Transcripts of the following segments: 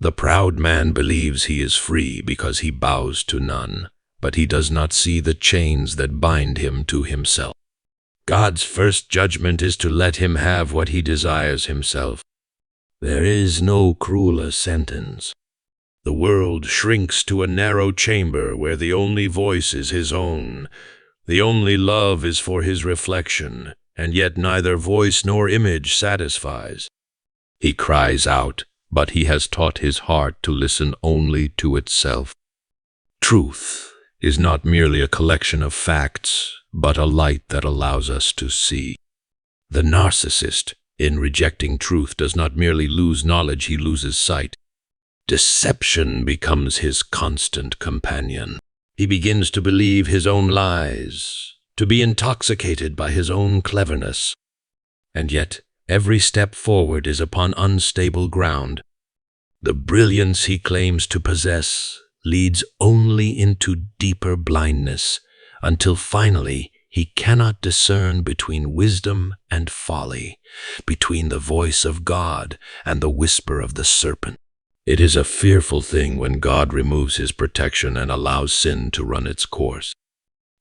The proud man believes he is free because he bows to none, but he does not see the chains that bind him to himself. God's first judgment is to let him have what he desires himself. There is no crueler sentence. The world shrinks to a narrow chamber where the only voice is his own. The only love is for his reflection, and yet neither voice nor image satisfies. He cries out, but he has taught his heart to listen only to itself. Truth is not merely a collection of facts, but a light that allows us to see. The narcissist, in rejecting truth, does not merely lose knowledge, he loses sight. Deception becomes his constant companion. He begins to believe his own lies, to be intoxicated by his own cleverness. And yet, every step forward is upon unstable ground. The brilliance he claims to possess leads only into deeper blindness, until finally he cannot discern between wisdom and folly, between the voice of God and the whisper of the serpent. It is a fearful thing when God removes his protection and allows sin to run its course.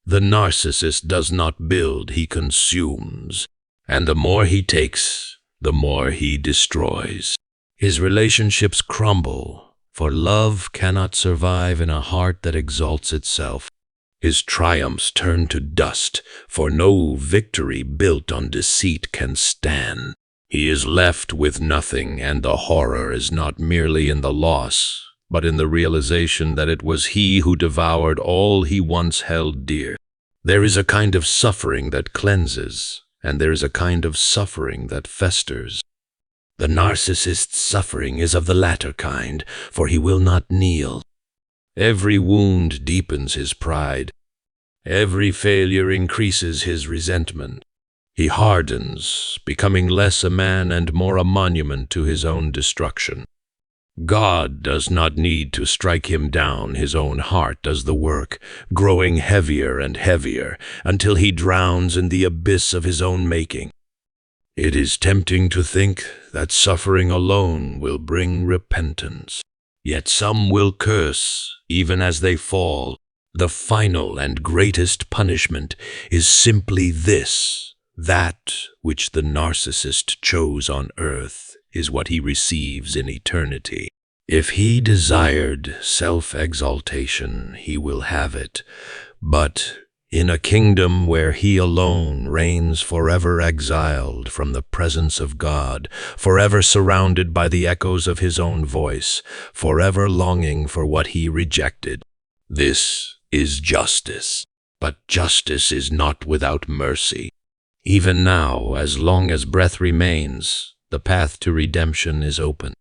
The narcissist does not build, he consumes, and the more he takes, the more he destroys. His relationships crumble, for love cannot survive in a heart that exalts itself. His triumphs turn to dust, for no victory built on deceit can stand. He is left with nothing, and the horror is not merely in the loss, but in the realization that it was he who devoured all he once held dear. There is a kind of suffering that cleanses, and there is a kind of suffering that festers. The narcissist's suffering is of the latter kind, for he will not kneel. Every wound deepens his pride. Every failure increases his resentment. He hardens, becoming less a man and more a monument to his own destruction. God does not need to strike him down, his own heart does the work, growing heavier and heavier, until he drowns in the abyss of his own making. It is tempting to think that suffering alone will bring repentance. Yet some will curse, even as they fall. The final and greatest punishment is simply this: that which the narcissist chose on earth is what he receives in eternity. If he desired self-exaltation, he will have it, but in a kingdom where he alone reigns, forever exiled from the presence of God, forever surrounded by the echoes of his own voice, forever longing for what he rejected. This is justice, but justice is not without mercy. Even now, as long as breath remains, the path to redemption is open.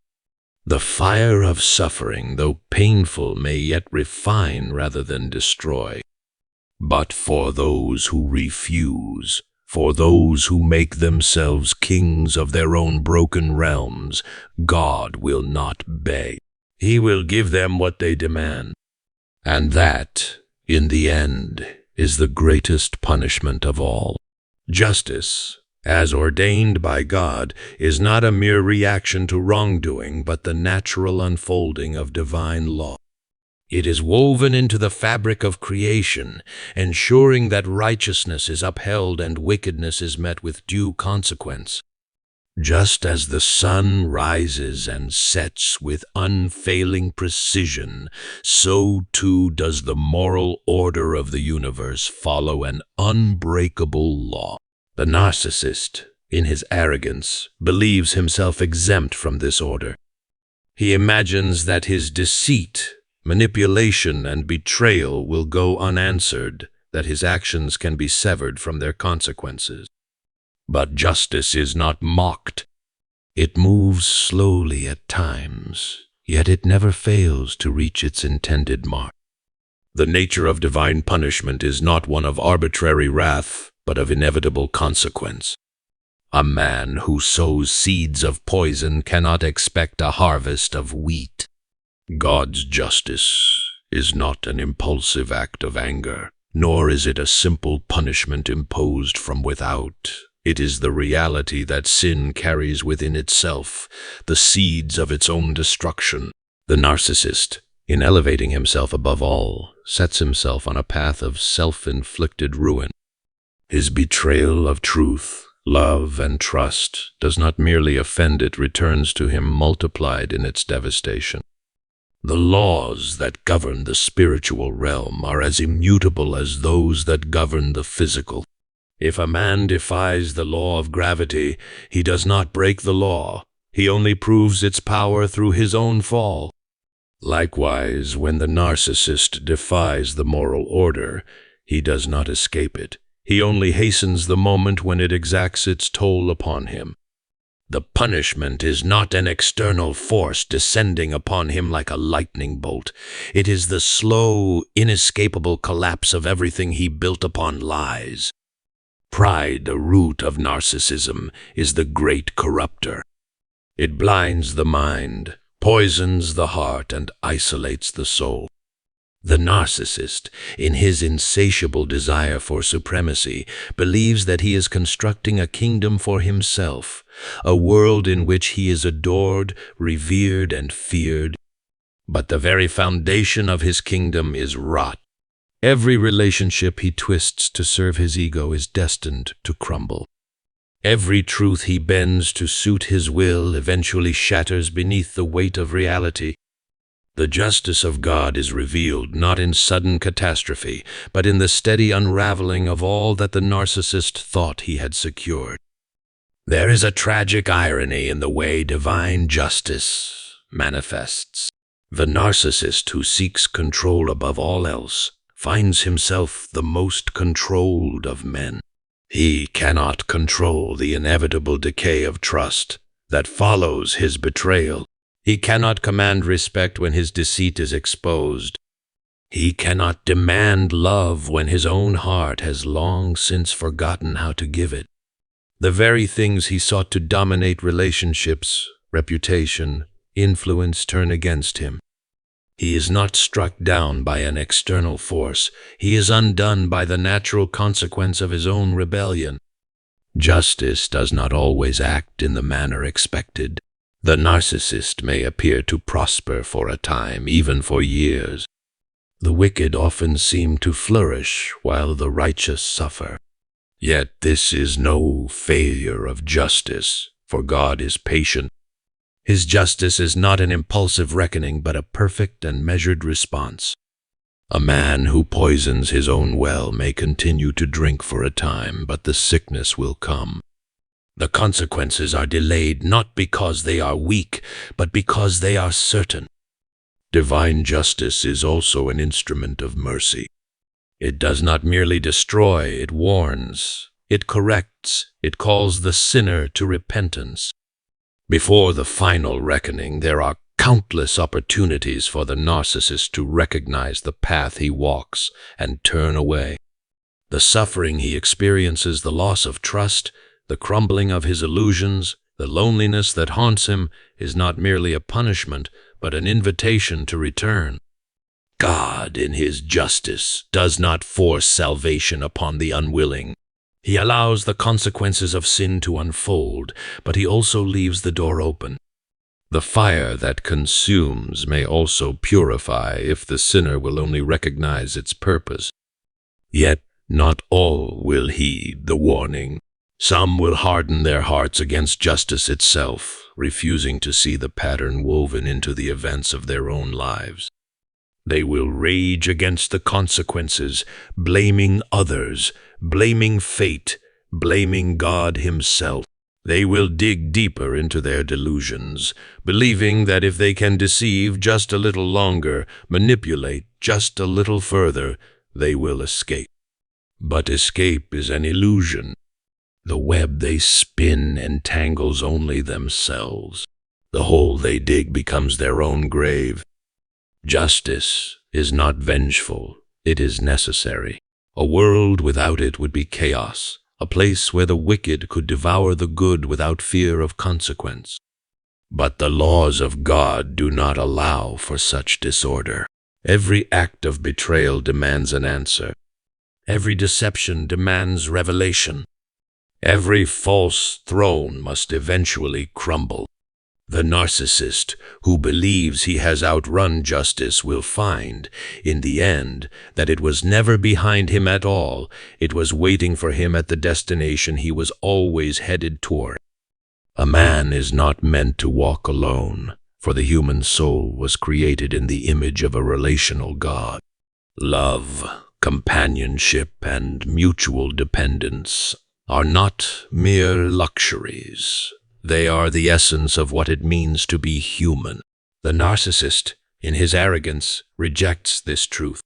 The fire of suffering, though painful, may yet refine rather than destroy. But for those who refuse, for those who make themselves kings of their own broken realms, God will not beg. He will give them what they demand. And that, in the end, is the greatest punishment of all. Justice, as ordained by God, is not a mere reaction to wrongdoing, but the natural unfolding of divine law. It is woven into the fabric of creation, ensuring that righteousness is upheld and wickedness is met with due consequence. Just as the sun rises and sets with unfailing precision, so too does the moral order of the universe follow an unbreakable law. The narcissist, in his arrogance, believes himself exempt from this order. He imagines that his deceit, manipulation, and betrayal will go unanswered, that his actions can be severed from their consequences. But justice is not mocked. It moves slowly at times, yet it never fails to reach its intended mark. The nature of divine punishment is not one of arbitrary wrath, but of inevitable consequence. A man who sows seeds of poison cannot expect a harvest of wheat. God's justice is not an impulsive act of anger, nor is it a simple punishment imposed from without. It is the reality that sin carries within itself, the seeds of its own destruction. The narcissist, in elevating himself above all, sets himself on a path of self-inflicted ruin. His betrayal of truth, love, and trust does not merely offend, it returns to him multiplied in its devastation. The laws that govern the spiritual realm are as immutable as those that govern the physical. If a man defies the law of gravity, he does not break the law. He only proves its power through his own fall. Likewise, when the narcissist defies the moral order, he does not escape it. He only hastens the moment when it exacts its toll upon him. The punishment is not an external force descending upon him like a lightning bolt. It is the slow, inescapable collapse of everything he built upon lies. Pride, the root of narcissism, is the great corrupter. It blinds the mind, poisons the heart, and isolates the soul. The narcissist, in his insatiable desire for supremacy, believes that he is constructing a kingdom for himself, a world in which he is adored, revered, and feared. But the very foundation of his kingdom is rot. Every relationship he twists to serve his ego is destined to crumble. Every truth he bends to suit his will eventually shatters beneath the weight of reality. The justice of God is revealed not in sudden catastrophe, but in the steady unraveling of all that the narcissist thought he had secured. There is a tragic irony in the way divine justice manifests. The narcissist who seeks control above all else finds himself the most controlled of men. He cannot control the inevitable decay of trust that follows his betrayal. He cannot command respect when his deceit is exposed. He cannot demand love when his own heart has long since forgotten how to give it. The very things he sought to dominate relationships, reputation, influence turn against him. He is not struck down by an external force. He is undone by the natural consequence of his own rebellion. Justice does not always act in the manner expected. The narcissist may appear to prosper for a time, even for years. The wicked often seem to flourish while the righteous suffer. Yet this is no failure of justice, for God is patient. His justice is not an impulsive reckoning, but a perfect and measured response. A man who poisons his own well may continue to drink for a time, but the sickness will come. The consequences are delayed not because they are weak, but because they are certain. Divine justice is also an instrument of mercy. It does not merely destroy, it warns, it corrects, it calls the sinner to repentance. Before the final reckoning, there are countless opportunities for the narcissist to recognize the path he walks and turn away. The suffering he experiences, the loss of trust, the crumbling of his illusions, the loneliness that haunts him is not merely a punishment, but an invitation to return. God, in his justice, does not force salvation upon the unwilling. He allows the consequences of sin to unfold, but he also leaves the door open. The fire that consumes may also purify if the sinner will only recognize its purpose. Yet not all will heed the warning. Some will harden their hearts against justice itself, refusing to see the pattern woven into the events of their own lives. They will rage against the consequences, blaming others, blaming fate, blaming God himself. They will dig deeper into their delusions, believing that if they can deceive just a little longer, manipulate just a little further, they will escape. But escape is an illusion. The web they spin entangles only themselves. The hole they dig becomes their own grave. Justice is not vengeful, it is necessary. A world without it would be chaos, a place where the wicked could devour the good without fear of consequence. But the laws of God do not allow for such disorder. Every act of betrayal demands an answer. Every deception demands revelation. Every false throne must eventually crumble. The narcissist who believes he has outrun justice will find, in the end, that it was never behind him at all. It was waiting for him at the destination he was always headed toward. A man is not meant to walk alone, for the human soul was created in the image of a relational God. Love, companionship, and mutual dependence are not mere luxuries. They are the essence of what it means to be human. The narcissist, in his arrogance, rejects this truth.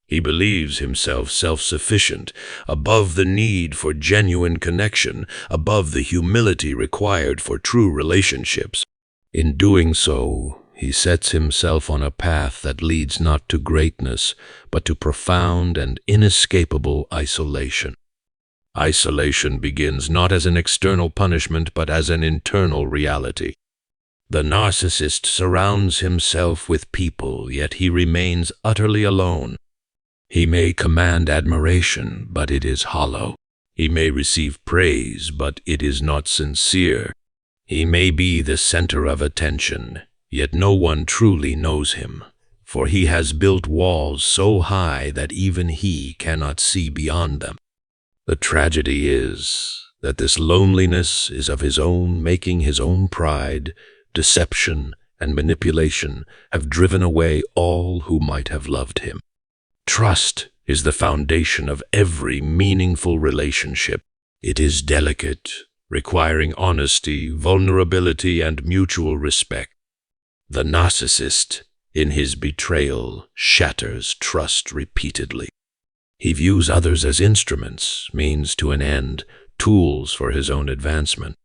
He believes himself self-sufficient, above the need for genuine connection, above the humility required for true relationships. In doing so, he sets himself on a path that leads not to greatness, but to profound and inescapable isolation. Isolation begins not as an external punishment, but as an internal reality. The narcissist surrounds himself with people, yet he remains utterly alone. He may command admiration, but it is hollow. He may receive praise, but it is not sincere. He may be the center of attention, yet no one truly knows him, for he has built walls so high that even he cannot see beyond them. The tragedy is that this loneliness is of his own making. His own pride, deception, and manipulation have driven away all who might have loved him. Trust is the foundation of every meaningful relationship. It is delicate, requiring honesty, vulnerability, and mutual respect. The narcissist, in his betrayal, shatters trust repeatedly. He views others as instruments, means to an end, tools for his own advancement.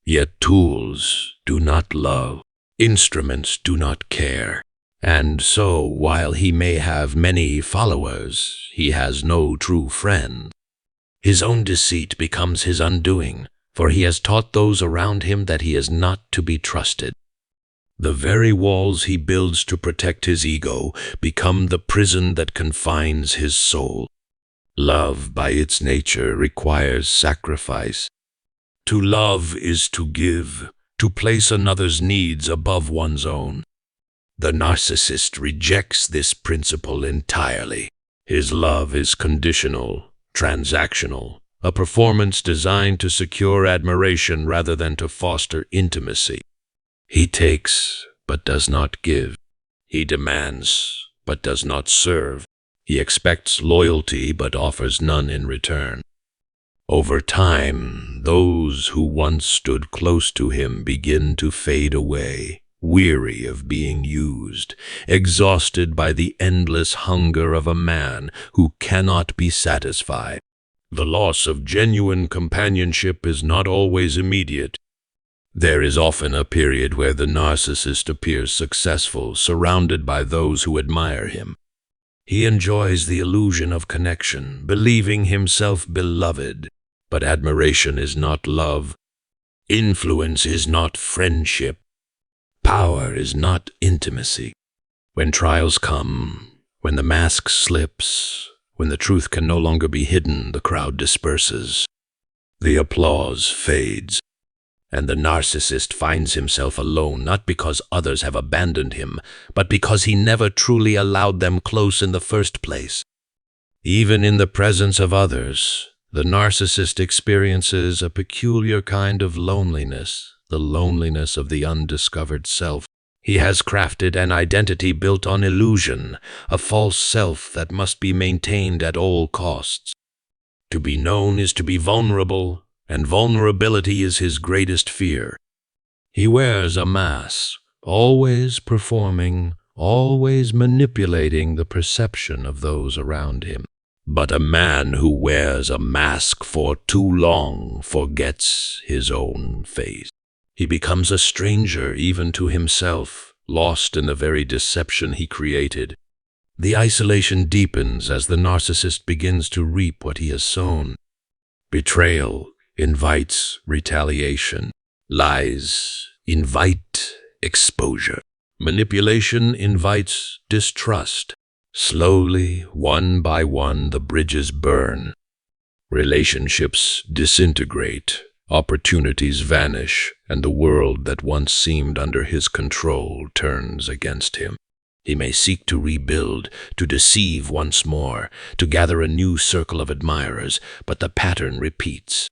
Yet tools do not love, instruments do not care. And so, while he may have many followers, he has no true friend. His own deceit becomes his undoing, for he has taught those around him that he is not to be trusted. The very walls he builds to protect his ego become the prison that confines his soul. Love, by its nature, requires sacrifice. To love is to give, to place another's needs above one's own. The narcissist rejects this principle entirely. His love is conditional, transactional, a performance designed to secure admiration rather than to foster intimacy. He takes, but does not give. He demands, but does not serve. He expects loyalty, but offers none in return. Over time, those who once stood close to him begin to fade away, weary of being used, exhausted by the endless hunger of a man who cannot be satisfied. The loss of genuine companionship is not always immediate. There is often a period where the narcissist appears successful, surrounded by those who admire him. He enjoys the illusion of connection, believing himself beloved. But admiration is not love. Influence is not friendship. Power is not intimacy. When trials come, when the mask slips, when the truth can no longer be hidden, the crowd disperses. The applause fades. And the narcissist finds himself alone, not because others have abandoned him, but because he never truly allowed them close in the first place. Even in the presence of others, the narcissist experiences a peculiar kind of loneliness, the loneliness of the undiscovered self. He has crafted an identity built on illusion, a false self that must be maintained at all costs. To be known is to be vulnerable, and vulnerability is his greatest fear. He wears a mask, always performing, always manipulating the perception of those around him. But a man who wears a mask for too long forgets his own face. He becomes a stranger even to himself, lost in the very deception he created. The isolation deepens as the narcissist begins to reap what he has sown. Betrayal invites retaliation. Lies invite exposure. Manipulation invites distrust. Slowly, one by one, the bridges burn. Relationships disintegrate. Opportunities vanish. and the world that once seemed under his control turns against him. He may seek to rebuild, to deceive once more, to gather a new circle of admirers, but the pattern repeats.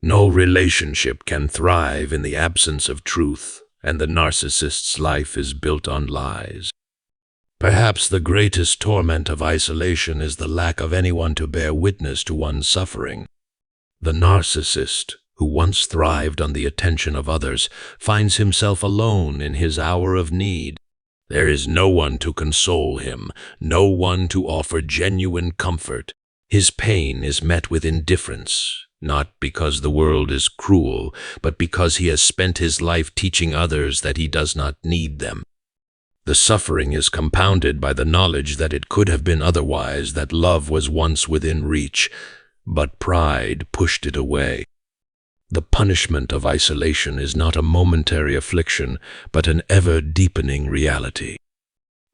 No relationship can thrive in the absence of truth, and the narcissist's life is built on lies. Perhaps the greatest torment of isolation is the lack of anyone to bear witness to one's suffering. The narcissist, who once thrived on the attention of others, finds himself alone in his hour of need. There is no one to console him, no one to offer genuine comfort. His pain is met with indifference, not because the world is cruel, but because he has spent his life teaching others that he does not need them. The suffering is compounded by the knowledge that it could have been otherwise, that love was once within reach, but pride pushed it away. The punishment of isolation is not a momentary affliction, but an ever-deepening reality.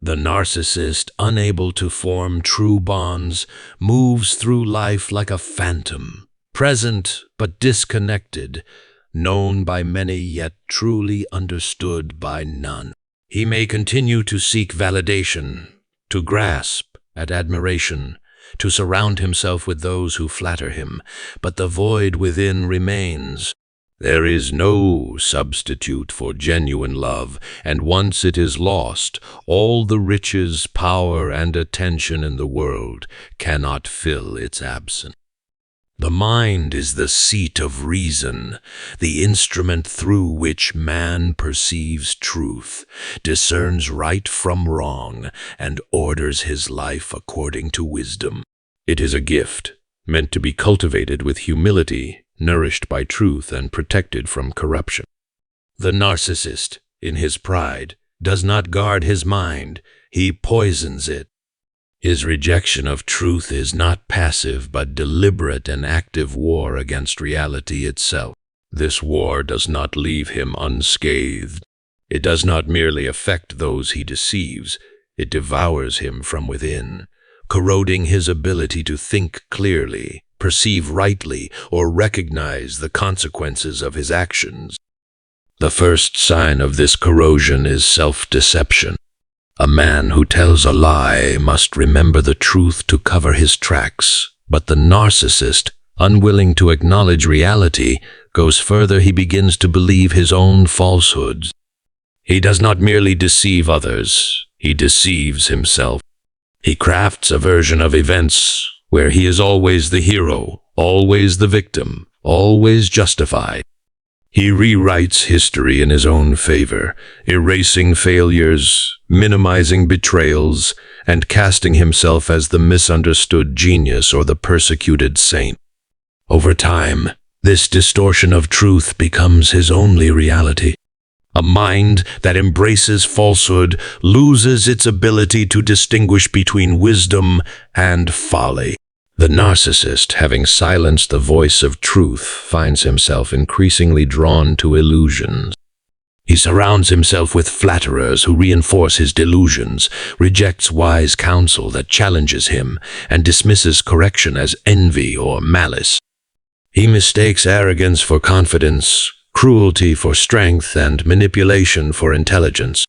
The narcissist, unable to form true bonds, moves through life like a phantom, present but disconnected, known by many yet truly understood by none. He may continue to seek validation, to grasp at admiration, to surround himself with those who flatter him, but the void within remains. There is no substitute for genuine love, and once it is lost, all the riches, power, and attention in the world cannot fill its absence. The mind is the seat of reason, the instrument through which man perceives truth, discerns right from wrong, and orders his life according to wisdom. It is a gift, meant to be cultivated with humility, nourished by truth, and protected from corruption. The narcissist, in his pride, does not guard his mind, he poisons it. His rejection of truth is not passive but deliberate and active war against reality itself. This war does not leave him unscathed. It does not merely affect those he deceives, it devours him from within, corroding his ability to think clearly, perceive rightly, or recognize the consequences of his actions. The first sign of this corrosion is self-deception. A man who tells a lie must remember the truth to cover his tracks, but the narcissist, unwilling to acknowledge reality, goes further. He begins to believe his own falsehoods. He does not merely deceive others, he deceives himself. He crafts a version of events where he is always the hero, always the victim, always justified. He rewrites history in his own favor, erasing failures, minimizing betrayals, and casting himself as the misunderstood genius or the persecuted saint. Over time, this distortion of truth becomes his only reality. A mind that embraces falsehood loses its ability to distinguish between wisdom and folly. The narcissist, having silenced the voice of truth, finds himself increasingly drawn to illusions. He surrounds himself with flatterers who reinforce his delusions, rejects wise counsel that challenges him, and dismisses correction as envy or malice. He mistakes arrogance for confidence, cruelty for strength, and manipulation for intelligence.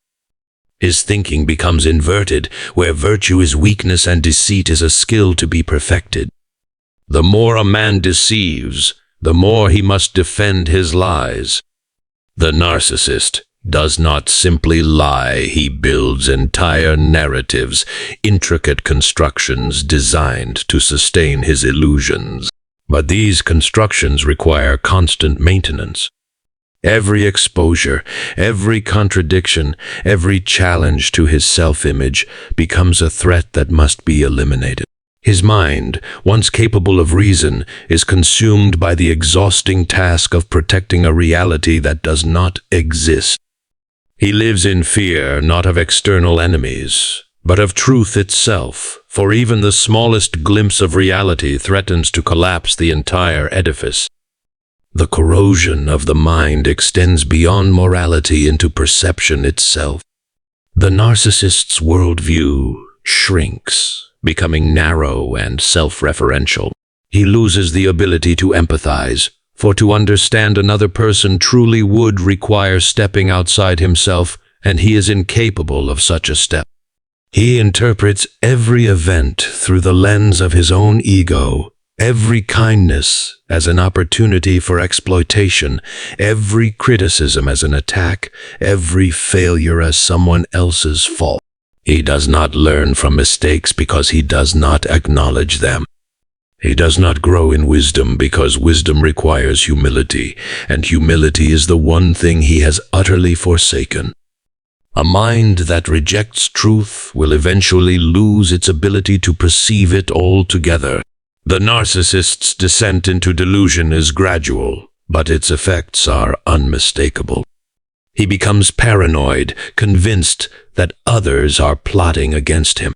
His thinking becomes inverted, where virtue is weakness and deceit is a skill to be perfected. The more a man deceives, the more he must defend his lies. The narcissist does not simply lie, he builds entire narratives, intricate constructions designed to sustain his illusions. But these constructions require constant maintenance. Every exposure, every contradiction, every challenge to his self-image becomes a threat that must be eliminated. His mind, once capable of reason, is consumed by the exhausting task of protecting a reality that does not exist. He lives in fear not of external enemies, but of truth itself, for even the smallest glimpse of reality threatens to collapse the entire edifice. The corrosion of the mind extends beyond morality into perception itself. The narcissist's worldview shrinks, becoming narrow and self-referential. He loses the ability to empathize, For to understand another person truly would require stepping outside himself, and he is incapable of such a step. He interprets every event through the lens of his own ego, every kindness as an opportunity for exploitation, every criticism as an attack, every failure as someone else's fault. He does not learn from mistakes because he does not acknowledge them. He does not grow in wisdom because wisdom requires humility, and humility is the one thing he has utterly forsaken. A mind that rejects truth will eventually lose its ability to perceive it altogether. The narcissist's descent into delusion is gradual, but its effects are unmistakable. He becomes paranoid, convinced that others are plotting against him.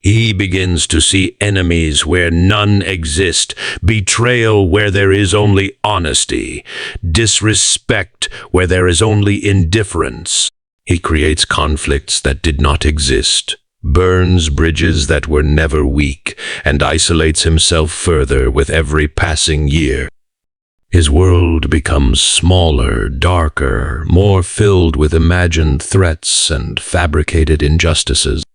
He begins to see enemies where none exist, betrayal where there is only honesty, disrespect where there is only indifference. He creates conflicts that did not exist, burns bridges that were never weak, and isolates himself further with every passing year. His world becomes smaller, darker, more filled with imagined threats and fabricated injustices.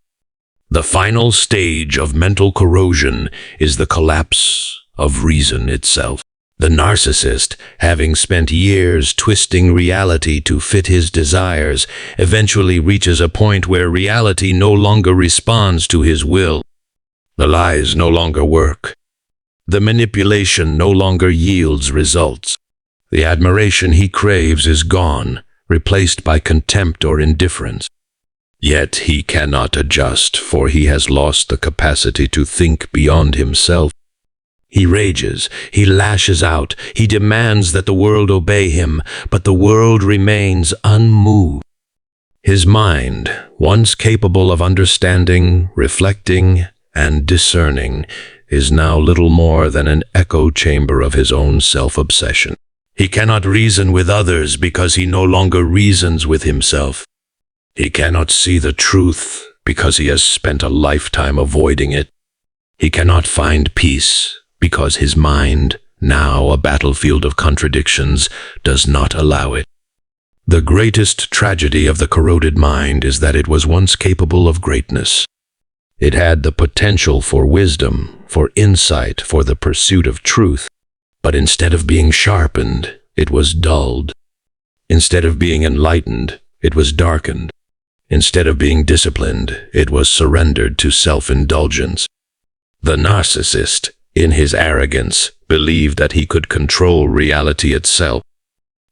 The final stage of mental corrosion is the collapse of reason itself. The narcissist, having spent years twisting reality to fit his desires, eventually reaches a point where reality no longer responds to his will. The lies no longer work. The manipulation no longer yields results. The admiration he craves is gone, replaced by contempt or indifference. Yet he cannot adjust, for he has lost the capacity to think beyond himself. He rages, he lashes out, he demands that the world obey him, but the world remains unmoved. His mind, once capable of understanding, reflecting, and discerning, is now little more than an echo chamber of his own self-obsession. He cannot reason with others because he no longer reasons with himself. He cannot see the truth because he has spent a lifetime avoiding it. He cannot find peace because his mind, now a battlefield of contradictions, does not allow it. The greatest tragedy of the corroded mind is that it was once capable of greatness. It had the potential for wisdom, for insight, for the pursuit of truth, but instead of being sharpened, it was dulled. Instead of being enlightened, it was darkened. Instead of being disciplined, it was surrendered to self-indulgence. The narcissist, in his arrogance, believed that he could control reality itself.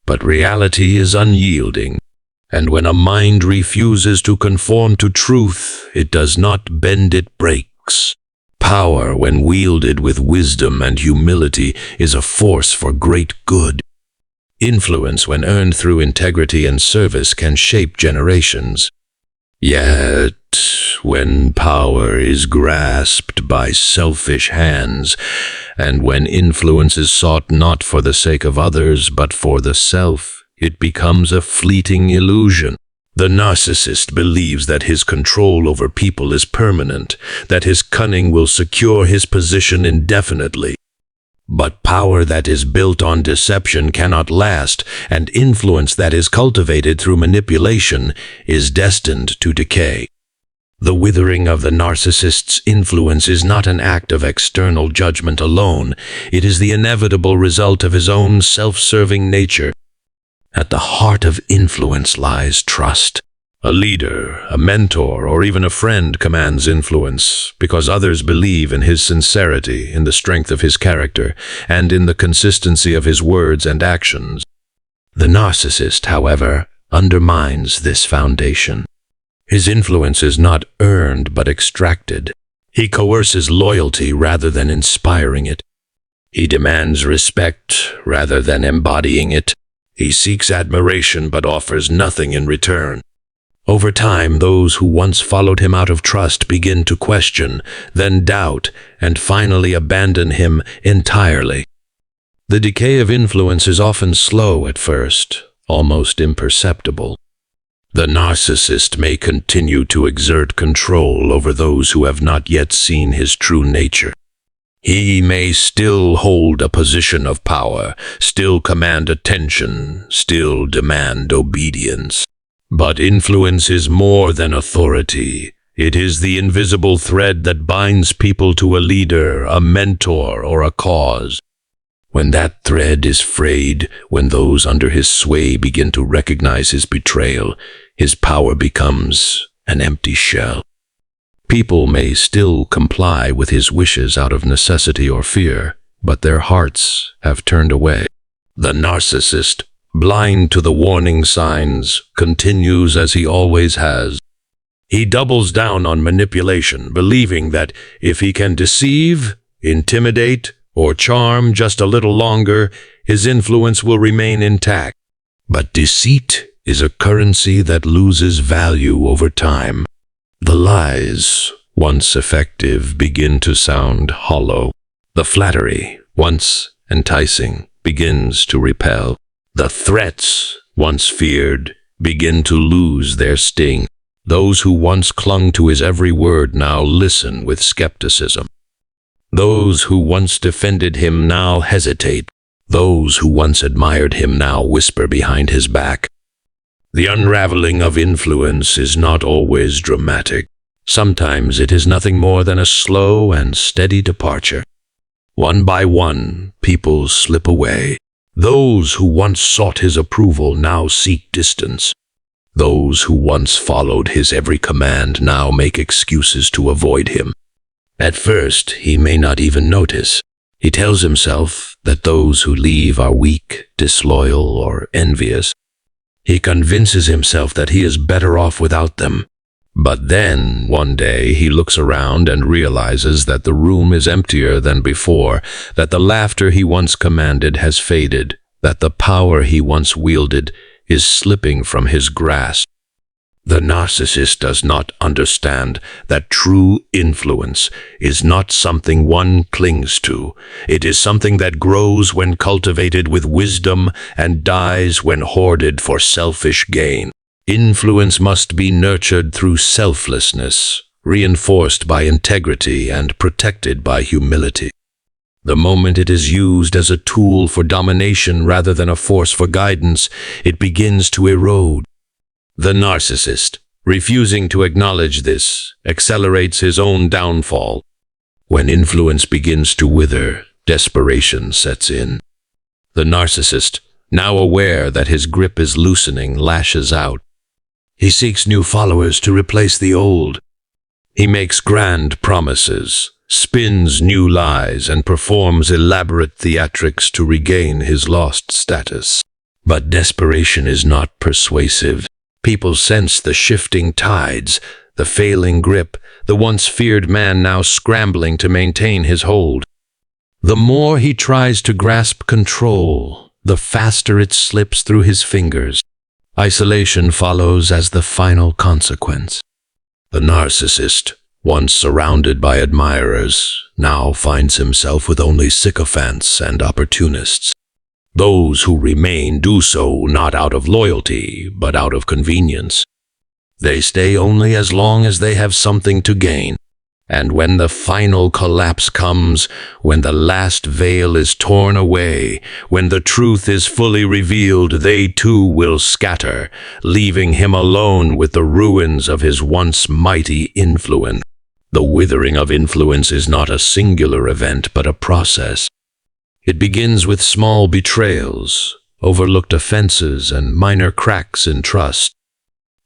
But reality is unyielding, and when a mind refuses to conform to truth, it does not bend, it breaks. Power, when wielded with wisdom and humility, is a force for great good. Influence, when earned through integrity and service, can shape generations. Yet, when power is grasped by selfish hands, and when influence is sought not for the sake of others but for the self, it becomes a fleeting illusion. The narcissist believes that his control over people is permanent, that his cunning will secure his position indefinitely. But power that is built on deception cannot last, and influence that is cultivated through manipulation is destined to decay. The withering of the narcissist's influence is not an act of external judgment alone. It is the inevitable result of his own self-serving nature. At the heart of influence lies trust. A leader, a mentor, or even a friend commands influence because others believe in his sincerity, in the strength of his character, and in the consistency of his words and actions. The narcissist, however, undermines this foundation. His influence is not earned but extracted. He coerces loyalty rather than inspiring it. He demands respect rather than embodying it. He seeks admiration but offers nothing in return. Over time, those who once followed him out of trust begin to question, then doubt, and finally abandon him entirely. The decay of influence is often slow at first, almost imperceptible. The narcissist may continue to exert control over those who have not yet seen his true nature. He may still hold a position of power, still command attention, still demand obedience. But influence is more than authority. It is the invisible thread that binds people to a leader, a mentor, or a cause. When that thread is frayed, when those under his sway begin to recognize his betrayal, his power becomes an empty shell. People may still comply with his wishes out of necessity or fear, but their hearts have turned away. The narcissist, blind to the warning signs, continues as he always has. He doubles down on manipulation, believing that if he can deceive, intimidate, or charm just a little longer, his influence will remain intact. But deceit is a currency that loses value over time. The lies, once effective, begin to sound hollow. The flattery, once enticing, begins to repel. The threats, once feared, begin to lose their sting. Those who once clung to his every word now listen with skepticism. Those who once defended him now hesitate. Those who once admired him now whisper behind his back. The unraveling of influence is not always dramatic. Sometimes it is nothing more than a slow and steady departure. One by one, people slip away. Those who once sought his approval now seek distance. Those who once followed his every command now make excuses to avoid him. At first, he may not even notice. He tells himself that those who leave are weak, disloyal, or envious. He convinces himself that he is better off without them. But then, one day, he looks around and realizes that the room is emptier than before, that the laughter he once commanded has faded, that the power he once wielded is slipping from his grasp. The narcissist does not understand that true influence is not something one clings to. It is something that grows when cultivated with wisdom and dies when hoarded for selfish gain. Influence must be nurtured through selflessness, reinforced by integrity and protected by humility. The moment it is used as a tool for domination rather than a force for guidance, it begins to erode. The narcissist, refusing to acknowledge this, accelerates his own downfall. When influence begins to wither, desperation sets in. The narcissist, now aware that his grip is loosening, lashes out. He seeks new followers to replace the old. He makes grand promises, spins new lies, and performs elaborate theatrics to regain his lost status. But desperation is not persuasive. People sense the shifting tides, the failing grip, the once feared man now scrambling to maintain his hold. The more he tries to grasp control, the faster it slips through his fingers. Isolation follows as the final consequence. The narcissist, once surrounded by admirers, now finds himself with only sycophants and opportunists. Those who remain do so not out of loyalty, but out of convenience. They stay only as long as they have something to gain. And when the final collapse comes, when the last veil is torn away, when the truth is fully revealed, they too will scatter, leaving him alone with the ruins of his once mighty influence. The withering of influence is not a singular event, but a process. It begins with small betrayals, overlooked offenses, and minor cracks in trust.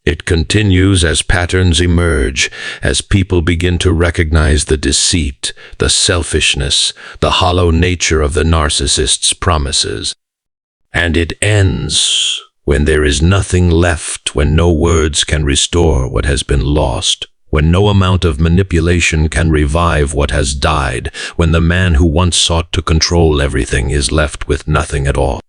It continues as patterns emerge, as people begin to recognize the deceit, the selfishness, the hollow nature of the narcissist's promises. And it ends when there is nothing left, when no words can restore what has been lost, when no amount of manipulation can revive what has died, when the man who once sought to control everything is left with nothing at all.